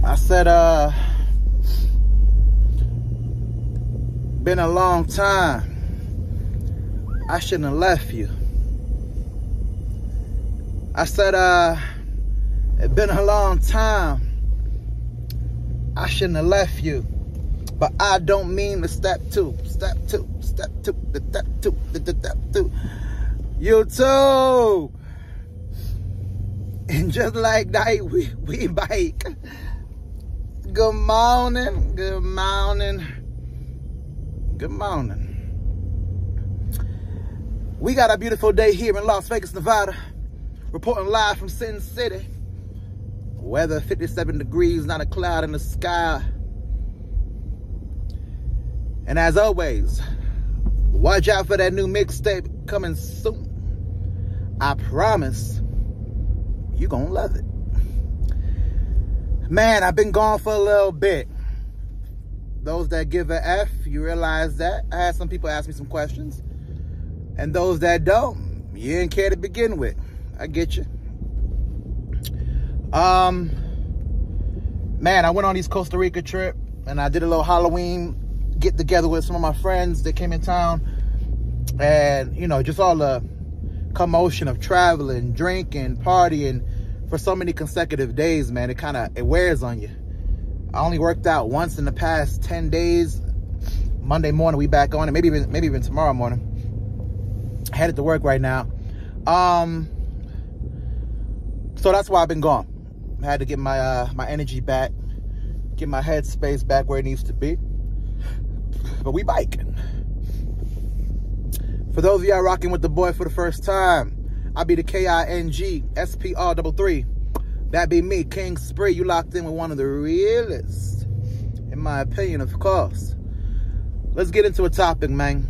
I said, been a long time. I shouldn't have left you. I said, it's been a long time. I shouldn't have left you. But I don't mean to step two. You too. And just like that, we bike. Good morning, good morning, good morning. We got a beautiful day here in Las Vegas, Nevada. Reporting live from Sin City. Weather 57 degrees, not a cloud in the sky. And as always, watch out for that new mixtape coming soon. I promise you're gonna love it. Man, I've been gone for a little bit. Those that give a F, you realize that. I had some people ask me some questions. And those that don't, you didn't care to begin with. I get you. Man, I went on this Costa Rica trip and I did a little Halloween get together with some of my friends that came in town. And, you know, just all the commotion of traveling, drinking, partying for so many consecutive days, man. It wears on you. I only worked out once in the past 10 days. Monday morning, we back on it. Maybe even tomorrow morning. Headed to work right now. So that's why I've been gone. I had to get my my energy back, get my headspace back where it needs to be. But we biking. For those of y'all rocking with the boy for the first time, I be the KINGSPR33. That be me, King Spree. You locked in with one of the realest, in my opinion, of course. Let's get into a topic, man.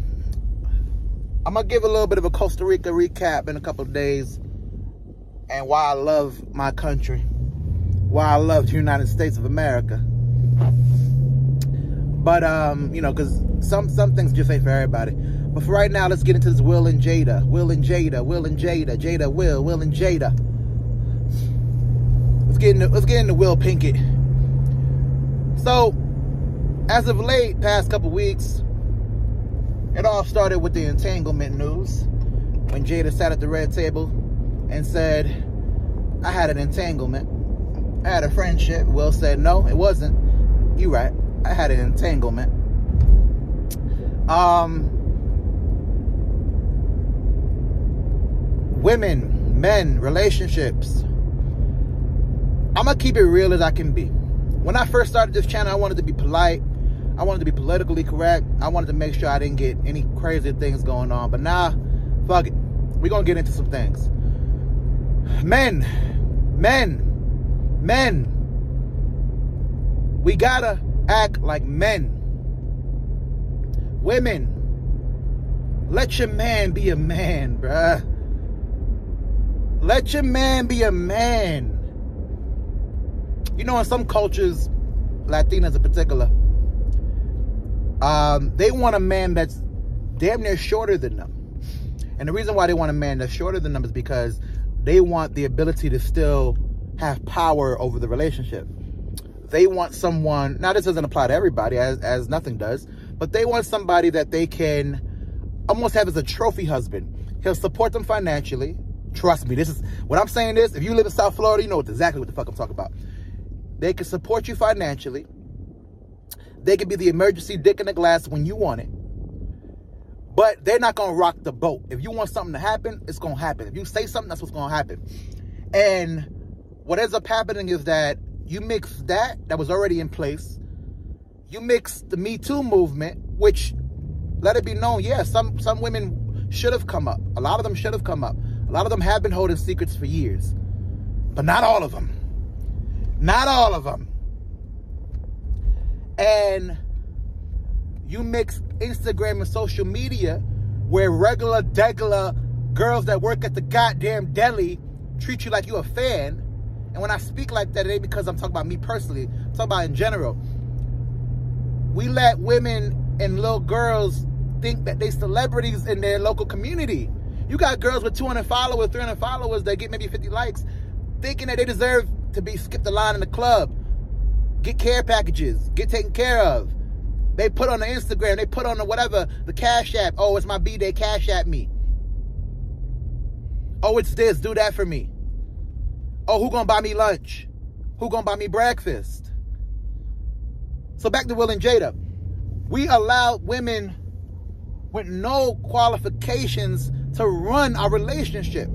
I'm gonna give a little bit of a Costa Rica recap in a couple of days, and why I love my country, why I love the United States of America. But you know, because some things just ain't for everybody. But for right now, let's get into this Will and Jada. Jada, Will and Jada. Let's get into Will Pinkett. So, as of late, past couple weeks, it all started with the entanglement news. When Jada sat at the red table and said, I had an entanglement. I had a friendship. Will said, no, it wasn't. You right. I had an entanglement. Women, men, relationships. I'm gonna keep it real as I can be. When I first started this channel, I wanted to be polite. I wanted to be politically correct. I wanted to make sure I didn't get any crazy things going on. But now, fuck it. We're gonna get into some things. Men. We gotta act like men. Women, let your man be a man, bruh. Let your man be a man. You know, in some cultures, Latinas in particular, they want a man that's damn near shorter than them. And the reason why they want a man that's shorter than them is because they want the ability to still have power over the relationship. They want someone, now this doesn't apply to everybody, as nothing does, but they want somebody that they can almost have as a trophy husband. He'll support them financially. Trust me, this is, what I'm saying is, if you live in South Florida, you know exactly what the fuck I'm talking about. They can support you financially. They can be the emergency dick in the glass when you want it. But they're not going to rock the boat. If you want something to happen, it's going to happen. If you say something, that's what's going to happen. And what ends up happening is that you mix that was already in place. You mix the Me Too movement, which, let it be known, yeah, some women should have come up. A lot of them should have come up. A lot of them have been holding secrets for years. But not all of them. Not all of them. And you mix Instagram and social media where degular girls that work at the goddamn deli treat you like you a fan. And when I speak like that, it ain't because I'm talking about me personally. I'm talking about in general. We let women and little girls think that they celebrities in their local community. You got girls with 200 followers, 300 followers that get maybe 50 likes, thinking that they deserve to be skipped the line in the club. get care packages, get taken care of. They put on the Instagram, they put on the whatever, the Cash App. Oh, it's my B-Day, Cash App me. Oh, it's this, do that for me. Oh, who gonna buy me lunch? Who gonna buy me breakfast? So back to Will and Jada. We allow women with no qualifications to run our relationship.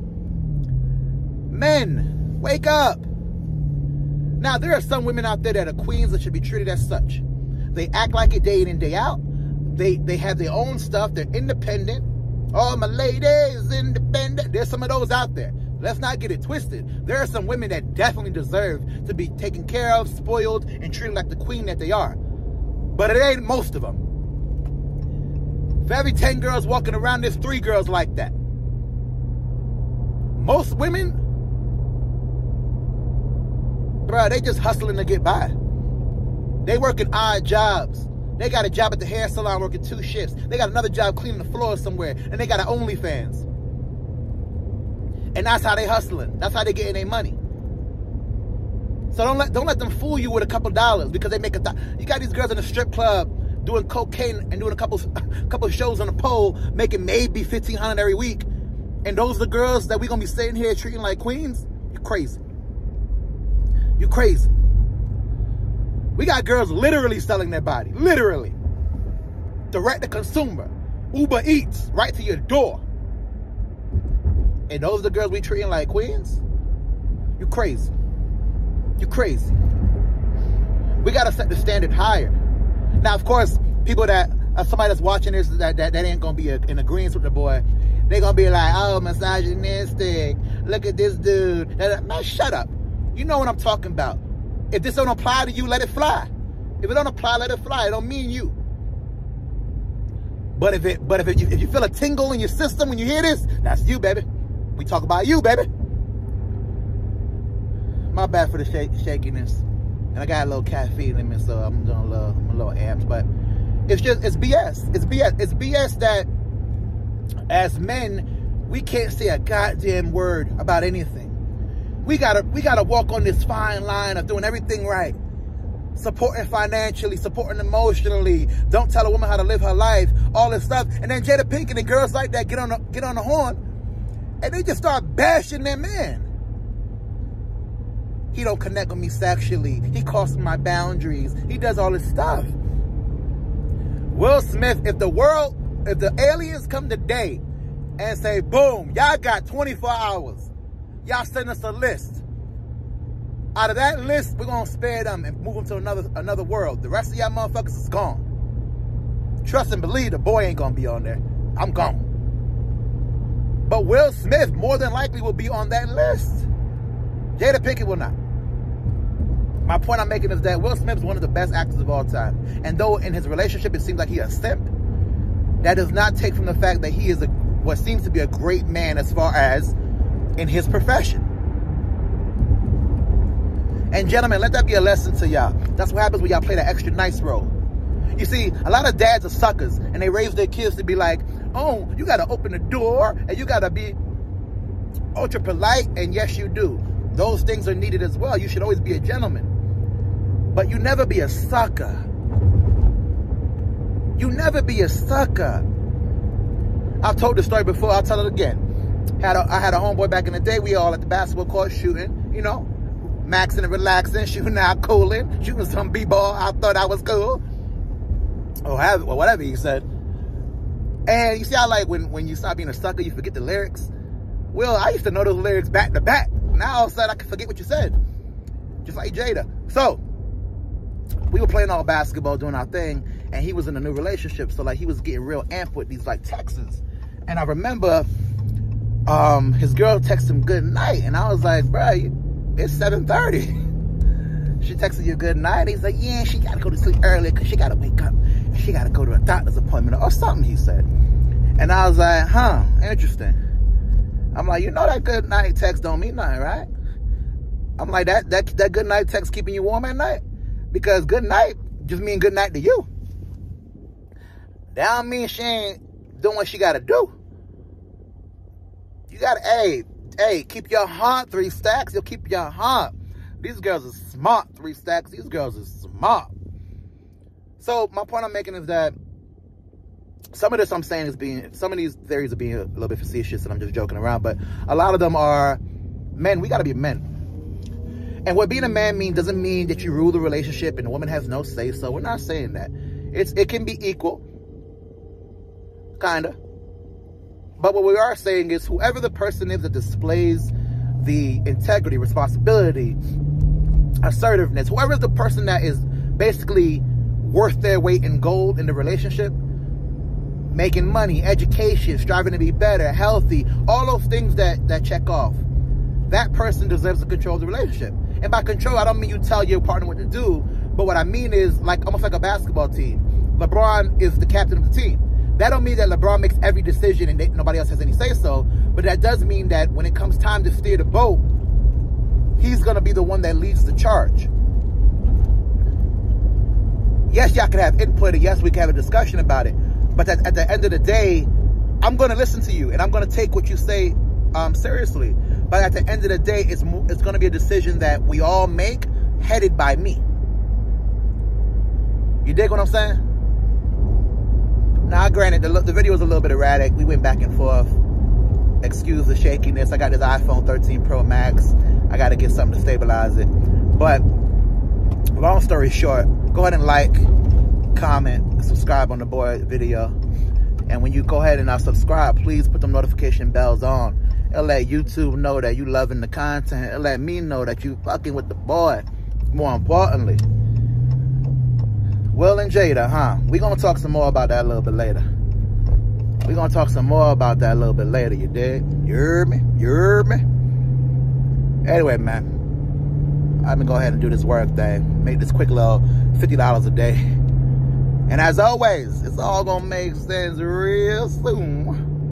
Men, wake up. Now, there are some women out there that are queens that should be treated as such. They act like it day in and day out. They have their own stuff. They're independent. Oh, my lady is independent. There's some of those out there. Let's not get it twisted. There are some women that definitely deserve to be taken care of, spoiled, and treated like the queen that they are. But it ain't most of them. For every 10 girls walking around, there's 3 girls like that. Most women, bruh, they just hustling to get by. They working odd jobs. They got a job at the hair salon working 2 shifts. They got another job cleaning the floor somewhere. And they got an OnlyFans. And that's how they hustling. That's how they getting their money. So don't let them fool you with a couple dollars because they make you got these girls in a strip club doing cocaine and doing a couple shows on the pole, making maybe $1,500 every week. And those are the girls that we gonna be sitting here treating like queens? You crazy. You crazy. We got girls literally selling their body. Literally. Direct to consumer. Uber Eats right to your door. And those are the girls we treating like queens? You crazy. You crazy. We got to set the standard higher. Now, of course, people that, somebody that's watching this that ain't going to be in agreement with the boy, they're going to be like, oh, misogynistic. Look at this dude. Man, shut up. You know what I'm talking about. If this don't apply to you, let it fly. If it don't apply, let it fly. It don't mean you. But if you feel a tingle in your system when you hear this, that's you, baby. We talk about you, baby. My bad for the shakiness. And I got a little caffeine in me, so I'm a little amped. But it's BS. It's BS. It's BS that as men, we can't say a goddamn word about anything. We gotta walk on this fine line of doing everything right. Supporting financially, supporting emotionally. Don't tell a woman how to live her life. All this stuff. And then Jada Pinkett and girls like that get on the horn and they just start bashing their man. He don't connect with me sexually. He crosses my boundaries. He does all this stuff. Will Smith, if the aliens come today and say, boom, y'all got 24 hours. Y'all send us a list. Out of that list, we're going to spare them and move them to another world. The rest of y'all motherfuckers is gone. Trust and believe the boy ain't going to be on there. I'm gone. But Will Smith more than likely will be on that list. Jada Pinkett will not. My point I'm making is that Will Smith is one of the best actors of all time. And though in his relationship it seems like he a simp, that does not take from the fact that he is what seems to be a great man as far as in his profession. And gentlemen, let that be a lesson to y'all. That's what happens when y'all play that extra nice role. You see, a lot of dads are suckers and they raise their kids to be like, oh, you got to open the door and you got to be ultra polite. And yes, you do. Those things are needed as well. You should always be a gentleman. But you never be a sucker. You never be a sucker. I've told this story before. I'll tell it again. I had a homeboy back in the day. We all at the basketball court shooting, you know, maxing and relaxing, shooting out, cooling, shooting some b-ball. I thought I was cool. Or whatever he said. And you see how, like, when you start being a sucker, you forget the lyrics? Well, I used to know those lyrics back to back. Now all of a sudden I can forget what you said. Just like Jada. So, we were playing all basketball, doing our thing, and he was in a new relationship. So, like, he was getting real amped with these, like, texts. And I remember his girl texted him good night. And I was like, bro, it's 7:30. She texted you good night. He's like, yeah, she got to go to sleep early because she got to wake up. And she got to go to a doctor's appointment or something, he said. And I was like, huh, interesting. I'm like, you know that good night text don't mean nothing, right? I'm like, that good night text keeping you warm at night? Because good night just mean good night to you. That don't mean she ain't doing what she got to do. You got to, hey, keep your heart 3 stacks. You'll keep your heart. These girls are smart, 3 stacks. These girls are smart. So my point I'm making is that some of this I'm saying is some of these theories are being a little bit facetious and I'm just joking around, but a lot of them are, men, we gotta be men. And what being a man means doesn't mean that you rule the relationship and the woman has no say, so we're not saying that. It can be equal, kinda. But what we are saying is whoever the person is that displays the integrity, responsibility, assertiveness, whoever is the person that is basically worth their weight in gold in the relationship, making money, education, striving to be better, healthy, all those things that check off, that person deserves to control the relationship. And by control, I don't mean you tell your partner what to do, but what I mean is like almost like a basketball team. LeBron is the captain of the team. That don't mean that LeBron makes every decision and nobody else has any say-so, but that does mean that when it comes time to steer the boat, he's going to be the one that leads the charge. Yes, y'all can have input, and yes, we can have a discussion about it, but at the end of the day, I'm going to listen to you, and I'm going to take what you say seriously. But at the end of the day, it's going to be a decision that we all make, headed by me. You dig what I'm saying? Now, granted, the video was a little bit erratic. We went back and forth. Excuse the shakiness. I got this iPhone 13 Pro Max. I got to get something to stabilize it. But long story short, go ahead and like, comment, subscribe on the boy video. And when you go ahead and subscribe, please put them notification bells on. It'll let YouTube know that you loving the content. It'll let me know that you fucking with the boy. More importantly, Will and Jada, huh? We're going to talk some more about that a little bit later. We're going to talk some more about that a little bit later, you dig? You heard me? You heard me? Anyway, man, I'm going to go ahead and do this work thing. Make this quick little $50 a day. And as always, it's all going to make sense real soon.